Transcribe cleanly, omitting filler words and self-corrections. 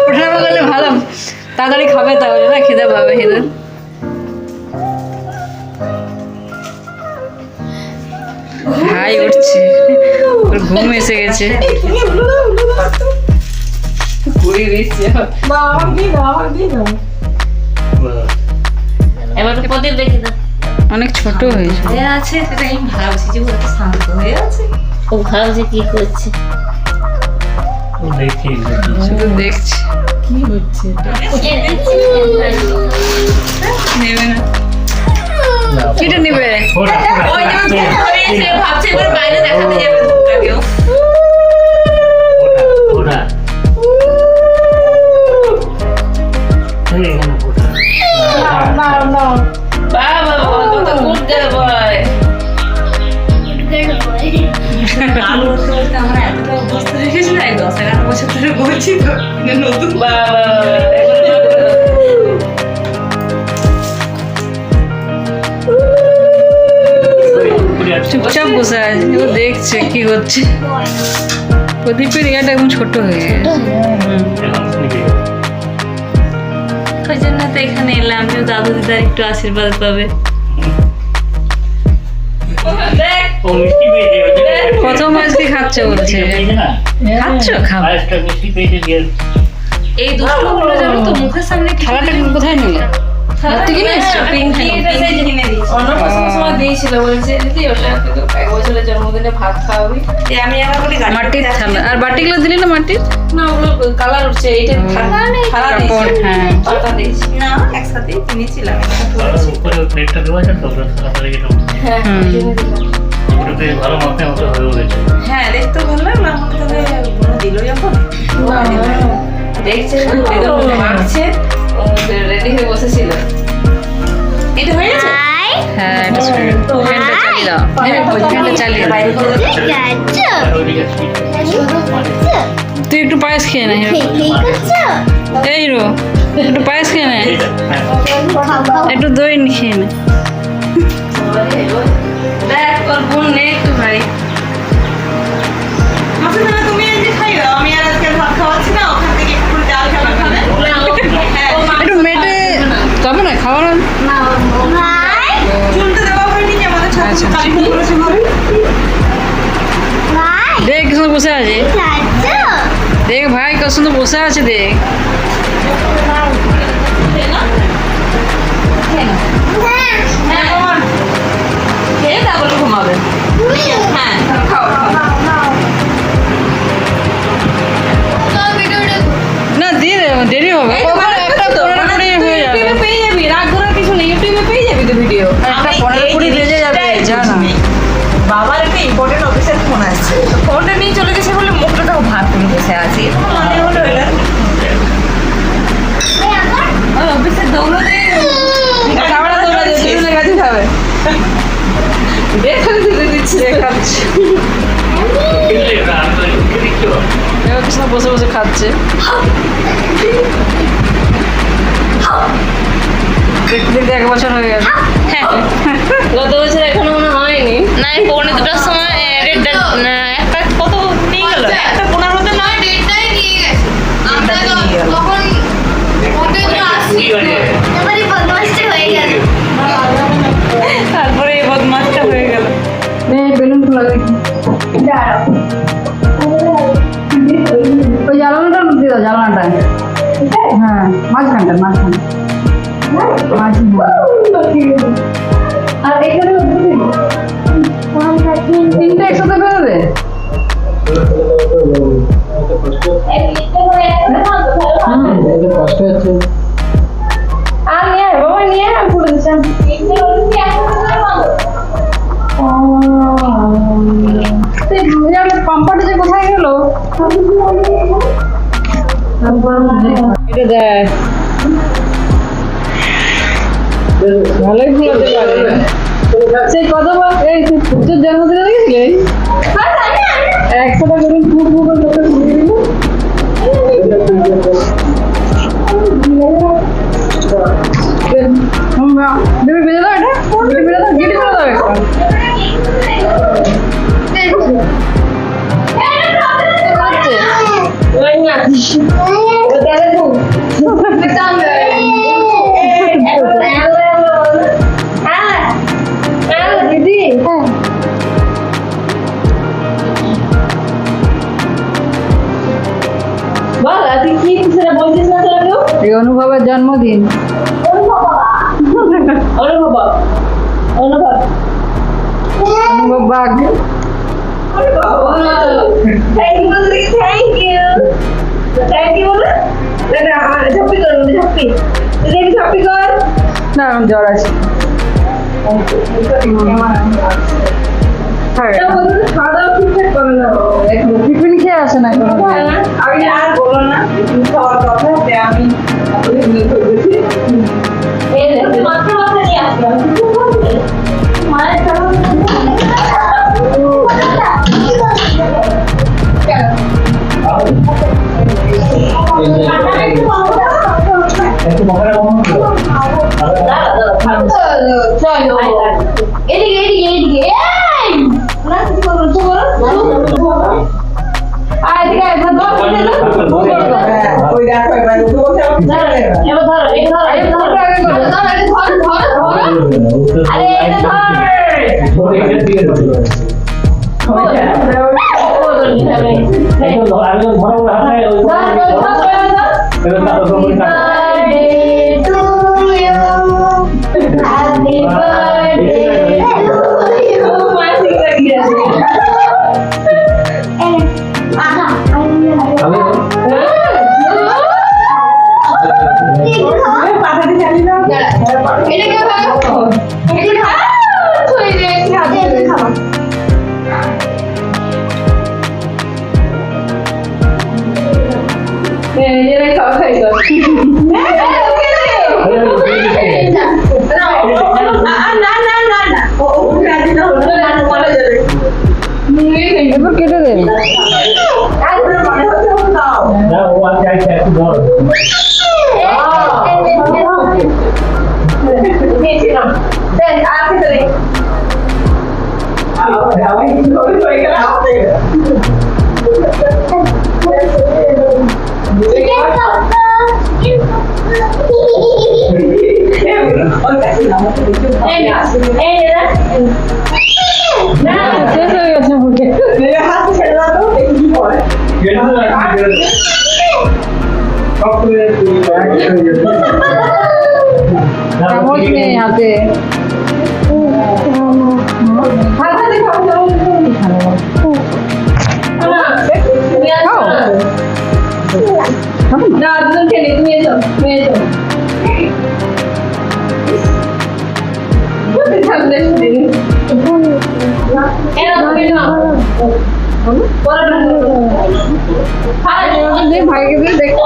ওঠানামা করলে ভালো, তাড়াতাড়ি খাবে, তাহলে না খেতে পাবে হেদের। ভাই উঠছে, ওর ঘুম এসে গেছে। এবার প্রদীপ দেখে দাও। অনেক ছোট হয়েছে। আছে সেটা আমি ভাবছি যে ওটা শান্ত হয়ে আছে। ও ভাবছে কি করছে। শুধু দেখছি কি হচ্ছে নেবে না, কিটা নেবে? ভাবছে এবার বাইরে দেখাতে যাবে দুটাকেও। আমরা এতটা অবস্থা রেখেছি না, 10-11 বছর ধরে বলছি তো নতুন চুপচাপ বসে আছে, ও দেখছে কি হচ্ছে। প্রদীপের ইয়াটা এখন ছোট হয়ে গেছে। ওই জন্য তো এখানে এলাম, যে দাদু দিদার একটু আশীর্বাদ পাবে। প্রথম আজকে খাচ্ছে বলছে। খাচ্ছ? খাও। এই দুষ্টগুলো জানো তো মুখের সামনে থালাটা কোথায় নিলে? হাত থেকে নিয়ে এসছো? অন্নপ্রাশনের সময় দিয়েছিল, বলছে দিদি ওটা কিন্তু 1 বছরের জন্মদিনে ভাত খাওয়াবি। আমি আবার বলি মাটির থালা, আর বাটিগুলো দিলি না মাটির? না, ওগুলো কালার উঠছে, এইটা থালা কাপড়, হ্যাঁ। পাতা দিয়েছি না, একসাথেই কিনেছিলাম। হ্যাঁ হ্যাঁ, দেখতে ভালো লাগলো। আমার তবে দিল যখন দেখছে মাখছে, রেডি হয়ে বসেছিল। এটা হয়ে গেছে? হ্যাঁ, এটা ফ্যানটা চালিয়ে দাও, ফ্যানটা চালিয়ে দাও। তুই একটু পায়েস খেয়ে নে। এই রো, একটু পায়েস খেয়ে নে, একটু দই খেয়ে নে। দেখ ওর বোন নেই একটু ভাই। তুমি আজকে খাইও, আমি আর আজকে ভাত খাওয়াচ্ছি না, ওখান থেকে একটু ডাল খাবে। হ্যাঁ, একটু মেটে তবে না খাওয়া না। চুলটা দেওয়া হয়নি যে আমাদের আচ্ছা। কালী করেছে ঘরে। দেখ কি সুন্দর বসে আছে, দেখ ভাই কত সুন্দর বসে আছে, দেখ। হ্যাঁ বাবা, খেয়ে তারপরে ঘুমাবে। হ্যাঁ খাও না দিয়ে দে, দেরি হবে। একটা 15-20 হয়ে যাবে। ইউটিউবে পেয়ে যাবি, রাগ করার কিছু নেই, ইউটিউবে পেয়ে যাবি তো ভিডিও। একটা 15-20 বেজে যাবে, জানা। বাবার একটা ইম্পর্টেন্ট অফিসের ফোন আসছে, তো ফোনটা নিয়ে চলে গেছে বলে মুখটা তাও ভাত করে বসে আছি। মানে হলো এটা ওই অফিসের দৌড়তে খাবারটা দৌড়াতে দুজনের কাছে খাবে। দেখে দিলে দিচ্ছি খাচ্ছে, এবার কি সুন্দর বসে বসে খাচ্ছে। দেখতে দেখতে 1 বছর হয়ে গেছে। হ্যাঁ, গত বছর এখনো মনে হয়নি। না, 2:45 সময় একটা কত নিয়ে গেল, 1:15 নয়, ডেটটাই নিয়ে গেছে। আমরা তখন ওকে তো আসছি, এবারে বদমাশটা হয়ে গেল। তারপরে এই বদমাশটা হয়ে গেল। বেলুন খোলা দেখি, ওই জ্বালানোটা দিয়ে দাও, জ্বালানোটা। হ্যাঁ, মাঝখানটা আর এখানে 3টে একসাথে বেরোবে। আর নিয়ে বাবা নিয়ে পুরো দিচ্ছেন। পাম্পাটা যে কোথায় গেল? এটা দেখ, ভালোই ঘুমাতে পারে। সেই কতবার এই সূর্যের জন্মদিনে দেখেছিলে 100টা বেলুন ফুট ফুট করে ঘুরিয়ে দিল। তুমি বেজে দাও, এটা বেজে দাও, গেটে বেজে দাও একটা। দিদি বল তুই কি সেটা বলছিস না তো এই অনুভবের জন্মদিন অনুভব অনুভব অনুভব বাঘ থ্যাংক ইউ বলে ঝাপ্পি কর ঝাপ্পি ঝাপ্পি কর না এখন জ্বর আছে খাওয়া দাওয়া ঠিকঠাক করে না টিফিন খেয়ে আসে না কোনো আমি আর বলো না খাওয়ার কথা যে আমি মাত্র মাত্র নিয়ে আসলাম মায়ের চলো এদিকে এদিকে এদিকে এই না কিছু করো তো করো আর এদিকে একবার ধর ওই দেখো এবার বলছে এবার ধর এই ধর এই ধর আরে এটা ধর Happy birthday to you. পাঠাতে জানি না এটাকে খাও এটাকে খাও ছুঁয়ে দে খাও নিজেরাই খাওয়া খাই কর এবার কেটে দে শেষ হয়ে গেছে মুখে চামচ নেই হাতে না দুজন খেলি তুমি এসো তুমি এসো ভাইকে দিয়ে দেখতে